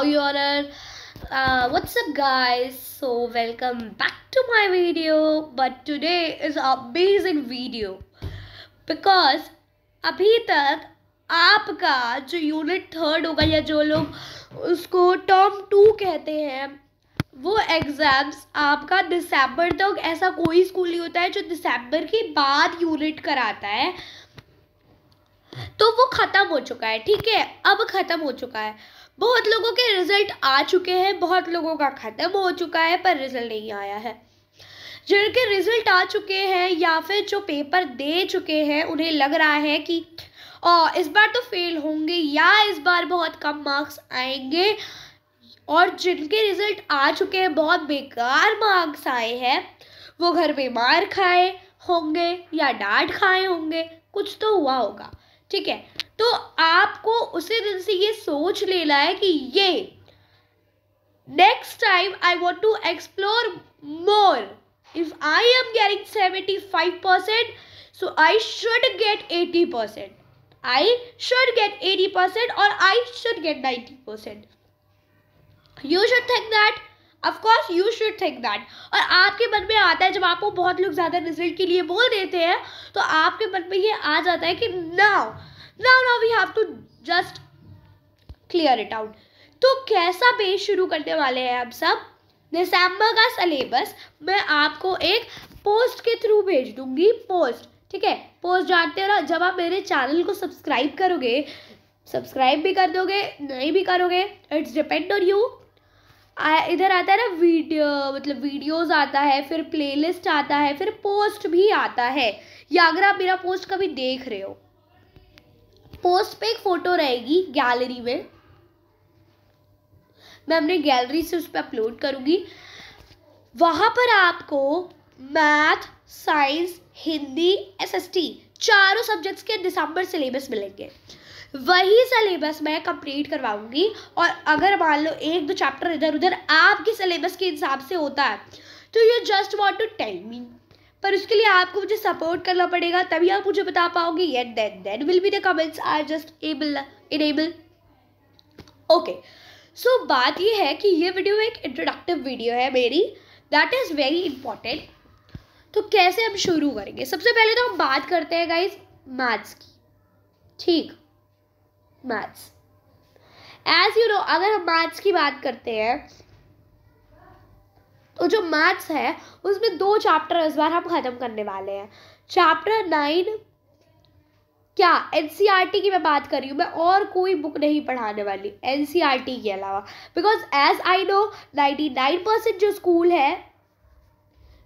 Your what's up guys, so welcome back to my video. But today is an amazing video because अभी तक आपका जो unit third होगा या जो लोग उसको टर्म 2 कहते हैं, वो एग्ज़ाम्स आपका दिसंबर तक, ऐसा कोई स्कूल नहीं होता है जो दिसंबर के बाद यूनिट कराता है, तो वो ख़त्म हो चुका है। ठीक है, अब ख़त्म हो चुका है। बहुत लोगों के रिजल्ट आ चुके हैं, बहुत लोगों का ख़त्म हो चुका है पर रिजल्ट नहीं आया है। जिनके रिजल्ट आ चुके हैं या फिर जो पेपर दे चुके हैं, उन्हें लग रहा है कि इस बार तो फेल होंगे या इस बार बहुत कम मार्क्स आएंगे, और जिनके रिजल्ट आ चुके हैं, बहुत बेकार मार्क्स आए हैं, वो घर पे मार खाए होंगे या डांट खाए होंगे, कुछ तो हुआ होगा। ठीक है, तो आपको उसी दिन से ये सोच लेना है कि ये next time I want to explore more. If I am getting 75%, so I should get 80%. I should get 80% or I should get 90%. You should think that. Of course you should think that. और आपके मन में आता है, जब आपको बहुत लोग ज़्यादा रिजल्ट के लिए बोल देते हैं, तो आपके मन में ये आ जाता है कि now we have to just clear it out. तो कैसा पेज शुरू करने वाले हैं हम सब? दिसंबर का सिलेबस मैं आपको एक पोस्ट के थ्रू भेज दूंगी। पोस्ट, ठीक है, पोस्ट जानते हो ना, जब आप मेरे चैनल को सब्सक्राइब करोगे, सब्सक्राइब भी कर दोगे, नहीं भी करोगे, इट्स डिपेंड ऑन यू। इधर आता है ना वीडियो, मतलब वीडियोस आता है, फिर प्लेलिस्ट आता है, फिर पोस्ट भी आता है। या अगर आप मेरा पोस्ट कभी देख रहे हो, पोस्ट पे एक फ़ोटो रहेगी गैलरी में, मैं अपनी गैलरी से उस पर अपलोड करूँगी। वहाँ पर आपको मैथ, साइंस, हिंदी, एसएसटी चारों सब्जेक्ट्स के दिसंबर सिलेबस मिलेंगे। वही सिलेबस मैं कंप्लीट करवाऊंगी, और अगर मान लो एक दो चैप्टर इधर उधर आपकी सिलेबस के हिसाब से होता है, तो you just want to tell me, पर उसके लिए आपको मुझे सपोर्ट करना पड़ेगा, तभी आप मुझे बता पाओगे। And then will be the comments I just enable. Okay, so बात ये है कि ये वीडियो एक इंट्रोडक्टिव वीडियो है मेरी, दैट इज़ वेरी इंपॉर्टेंट। तो कैसे हम शुरू करेंगे? सबसे पहले तो हम बात करते हैं गाइज मैथ्स की। ठीक, मैथ्स, एज यू नो, अगर हम मैथ्स की बात करते हैं तो जो मैथ्स है उसमें 2 चैप्टर इस बार हम ख़त्म करने वाले हैं। चैप्टर 9, क्या एनसीईआरटी की मैं बात कर रही हूँ, मैं और कोई बुक नहीं पढ़ाने वाली एनसीईआरटी के अलावा, बिकॉज एज आई नो 99% जो स्कूल है,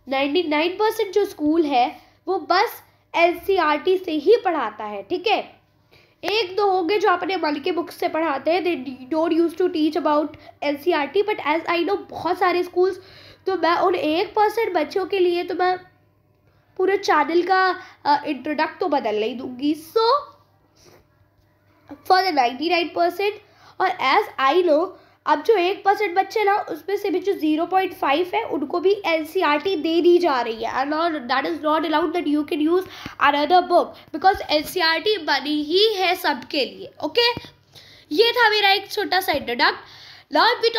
99% जो स्कूल है वो बस एनसीईआरटी से ही पढ़ाता है। ठीक है, एक दो होंगे जो अपने मन के बुक्स से पढ़ाते हैं, they don't use to teach about NCERT, but as I know बहुत सारे स्कूल्स, तो मैं उन 1% बच्चों के लिए तो मैं पूरे चैनल का इंट्रोडक्ट तो बदल नहीं दूंगी। सो फॉर द 99%, और एज आई नो अब जो 1% बच्चे ना, उसमें से भी जो 0.5 है उनको भी एनसीईआरटी दे दी जा रही है, and that is not allowed that you can use another book, because NCERT बनी ही है सबके लिए। ओके, ये था मेरा एक छोटा सा इंट्रोडक्ट। नाउ वी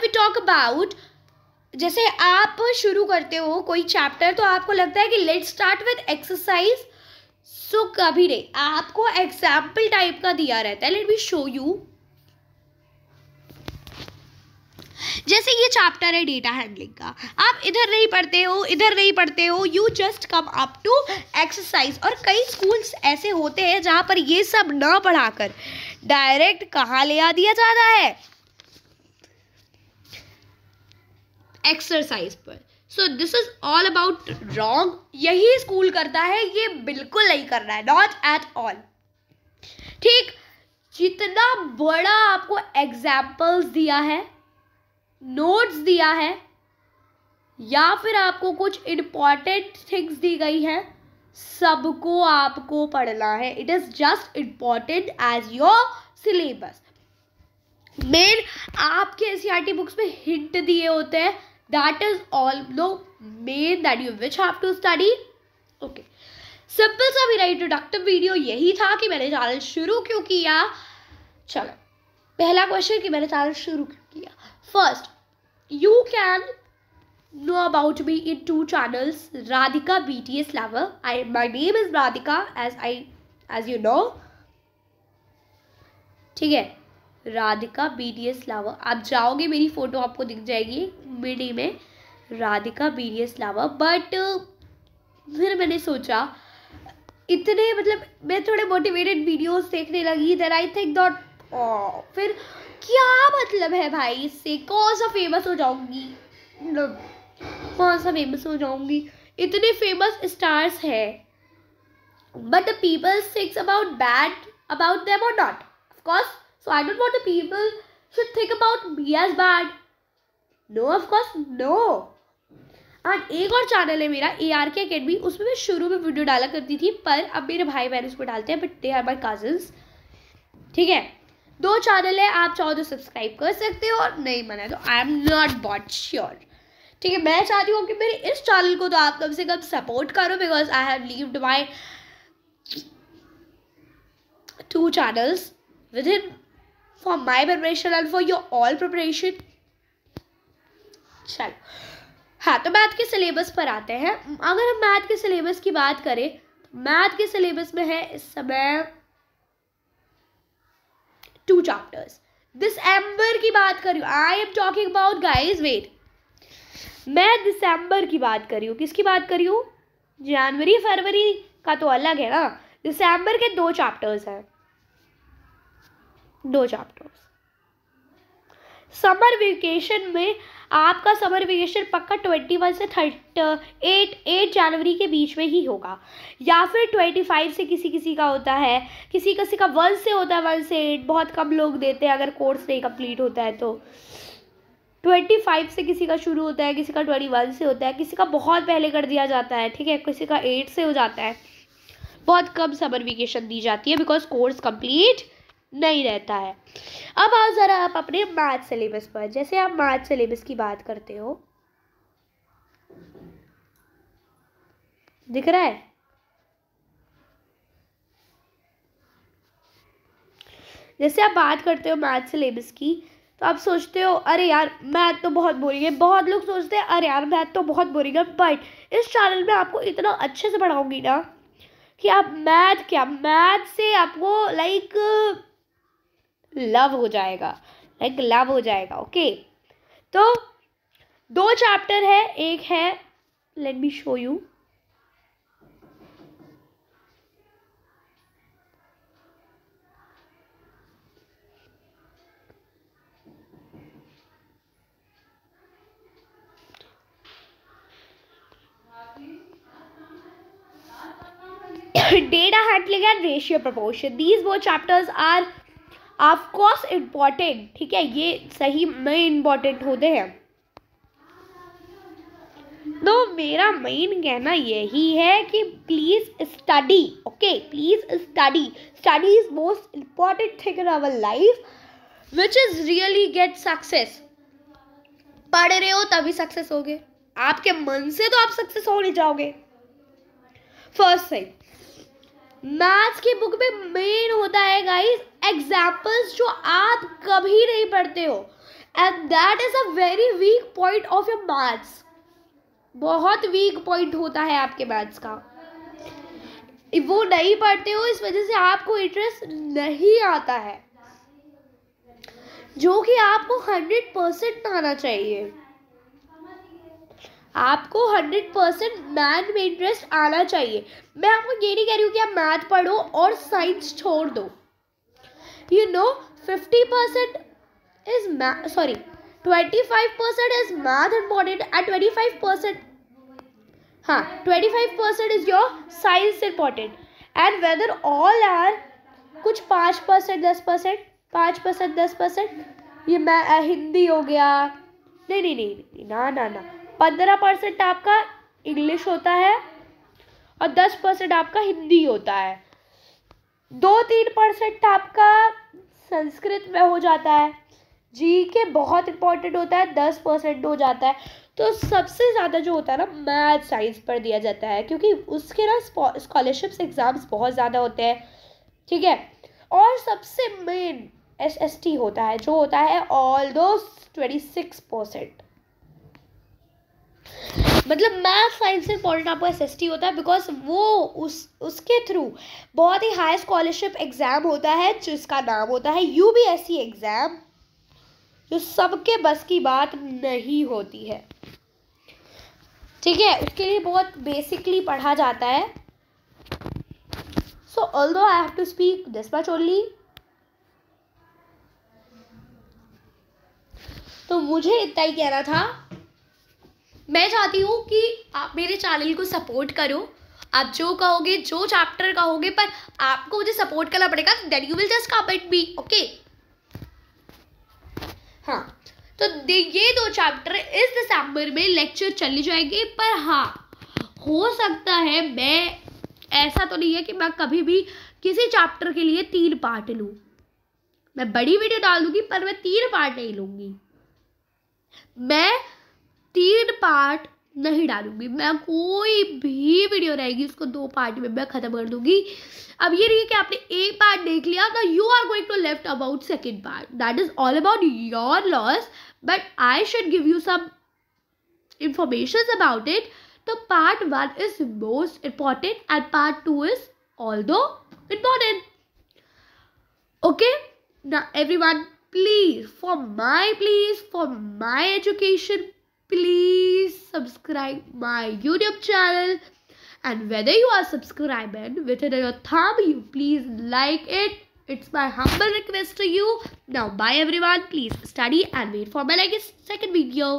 टॉक अबाउट जैसे आप शुरू करते हो कोई चैप्टर, तो आपको लगता है कि लेट्स स्टार्ट विद एक्सरसाइज। सो कभी नहीं, आपको एग्जाम्पल टाइप का दिया रहता है। Let me show you. जैसे ये चैप्टर है डेटा हैंडलिंग का, आप इधर नहीं पढ़ते हो, you just come up to exercise. और कई स्कूल्स ऐसे होते हैं जहाँ पर ये सब ना पढ़ाकर डायरेक्ट कहाँ ले आ दिया जाता है, एक्सरसाइज पर। So this is all about wrong. यही स्कूल करता है, ये बिल्कुल नहीं करना है, नॉट एट ऑल। ठीक, जितना बड़ा आपको एग्जाम्पल्स दिया है, नोट्स दिया है, या फिर आपको कुछ इम्पॉर्टेंट थिंग्स दी गई है, सबको आपको पढ़ना है। It is just important as your syllabus. Main आपके एनसीईआरटी बुक्स में हिंट दिए होते हैं, that is all the main that you which have to study. Okay, simple सा मेरा इंट्रोडक्टिव वीडियो यही था कि मैंने चैनल शुरू क्यों किया, चलो पहला क्वेश्चन कि मैंने चैनल शुरू किया. First, you can know about me in 2 channels, Radhika BTS Lover. My name is Radhika as you know. ठीक है, राधिका BTS Lover. आप जाओगे मेरी फोटो आपको दिख जाएगी मिडी में, राधिका BTS Lover. बट फिर मैंने सोचा इतने मतलब मैं थोड़े मोटिवेटेड वीडियोस देखने लगी. देन आई थिंक दैट फिर क्या मतलब है भाई इससे, कौन सा फेमस हो जाऊंगी, कौन सा फेमस हो जाऊंगी. इतने फेमस स्टार्स है but the people thinks about bad about them और not, of course. So I don't want the people should think about me as bad. No, of course no. And एक और channel है मेरा ARK Academy, उसमें मैं शुरू में video डाला करती थी, पर अब मेरे भाई बहन उसमें डालते हैं, but they are my cousins. ठीक है, 2 चैनल है, आप चाहो तो सब्सक्राइब कर सकते हो और नहीं मना तो I am not bought sure. ठीक है, मैं चाहती हूँ कि मेरे इस चैनल को तो आप कम से कम सपोर्ट करो, because I have levied my 2 channels with in for my preparation and for your all preparation. चलो हाँ, तो मैथ के सिलेबस पर आते हैं. अगर हम मैथ के सिलेबस की बात करें तो मैथ के सिलेबस में है इस समय 2 चैप्टर्स. दिसंबर की बात कर रही हूँ, I am talking about guys, wait, मैं दिसंबर की बात कर रही हूँ. किसकी बात कर रही हूँ? जनवरी फरवरी का तो अलग है ना. दिसंबर के 2 चैप्टर्स हैं, 2 चैप्टर्स. समर वेकेशन में आपका समर वेकेशन पक्का 21 से 8 जनवरी के बीच में ही होगा, या फिर 25 से किसी किसी का होता है, किसी किसी का 1 से होता है, 1 से 8. बहुत कम लोग देते हैं अगर कोर्स नहीं कंप्लीट होता है तो. 25 से किसी का शुरू होता है, किसी का 21 से होता है, किसी का बहुत पहले कर दिया जाता है. ठीक है, किसी का 8 से हो जाता है. बहुत कम समर वेकेशन दी जाती है बिकॉज कोर्स कंप्लीट नहीं रहता है. अब आओ ज़रा आप अपने मैथ सिलेबस पर. जैसे आप मैथ सिलेबस की बात करते हो, दिख रहा है? जैसे आप बात करते हो मैथ सिलेबस की तो आप सोचते हो अरे यार मैथ तो बहुत बोरिंग है. बहुत लोग सोचते हैं अरे यार मैथ तो बहुत बोरिंग है, बट इस चैनल में आपको इतना अच्छे से पढ़ाऊंगी ना कि आप मैथ से आपको लाइक लव हो जाएगा, लव हो जाएगा. ओके, तो 2 चैप्टर है. एक है, let me show you, data handling and ratio proportion. These both chapters are of course important. ठीक है, ये सही में इम्पोर्टेंट होते हैं. तो मेरा मेन कहना यही है कि please study. Okay, please study. Study is most important thing in our life which is really get success. पढ़ रहे हो तभी सक्सेस होगे, आपके मन से तो आप सक्सेस हो नहीं जाओगे. फर्स्ट थिंग, मैथ्स की बुक में मेन होता है गाइस एग्जाम्पल्स जो आप कभी नहीं पढ़ते हो, and that is a very weak point of your maths. बहुत वीक पॉइंट होता है आपके मैथ्स का, वो नहीं पढ़ते हो, इस वजह से आपको इंटरेस्ट नहीं आता है, जो कि आपको 100% आना चाहिए. आपको 100% मैथ में इंटरेस्ट आना चाहिए. मैं आपको ये नहीं कह रही हूँ कि आप मैथ पढ़ो और साइंस छोड़ दो. You know 50% is 25% is math important and 25% 25% is your science important. And whether all are कुछ 5% 10%, 5% 10%, ये मैं हिंदी हो गया. नहीं ना 15% आपका इंग्लिश होता है और 10% आपका हिंदी होता है. 2-3% आपका संस्कृत में हो जाता है. जीके बहुत इंपॉर्टेंट होता है, 10% हो जाता है. तो सबसे ज़्यादा जो होता है ना मैथ साइंस पर दिया जाता है, क्योंकि उसके ना स्कॉलरशिप्स एग्ज़ाम्स बहुत ज़्यादा होते हैं. ठीक है, और सबसे मेन SST होता है, जो होता है ऑल दो 26%। मतलब मैथ साइंस से इम्पॉर्टेंट आपको SST होता है, बिकॉज वो उसके थ्रू बहुत ही हाई स्कॉलरशिप एग्जाम होता है जिसका नाम होता है UPSC एग्जाम, जो सबके बस की बात नहीं होती है। ठीक है, उसके लिए बहुत बेसिकली पढ़ा जाता है। So although I have to speak this much only, तो मुझे इतना ही कहना था। मैं चाहती हूँ कि आप मेरे चैनल को सपोर्ट करो, आप जो कहोगे, जो चैप्टर कहोगे, पर आपको मुझे सपोर्ट करना पड़ेगा। Then you will just comment me, okay. हाँ, तो ये 2 चैप्टर इस दिसंबर में लेक्चर चले जाएंगे। पर हाँ, हो सकता है, मैं ऐसा तो नहीं है कि मैं कभी भी किसी चैप्टर के लिए 3 पार्ट लूँ। मैं बड़ी वीडियो डाल दूंगी, पर मैं 3 पार्ट नहीं लूँगी। मैं 3 पार्ट नहीं डालूंगी। मैं कोई भी वीडियो रहेगी उसको 2 पार्ट में मैं खत्म कर दूंगी। अब ये नहीं है कि आपने एक पार्ट देख लिया तो you are going to left about second part. That is all about your loss, but I should give you some information about it. तो part 1 is most important and part 2 is also important, okay. Now everyone, please, for my education, please subscribe my YouTube channel, and whether you are subscribing with your thumb, you please like it. It's my humble request to you. Now bye everyone, please study and wait for my second video.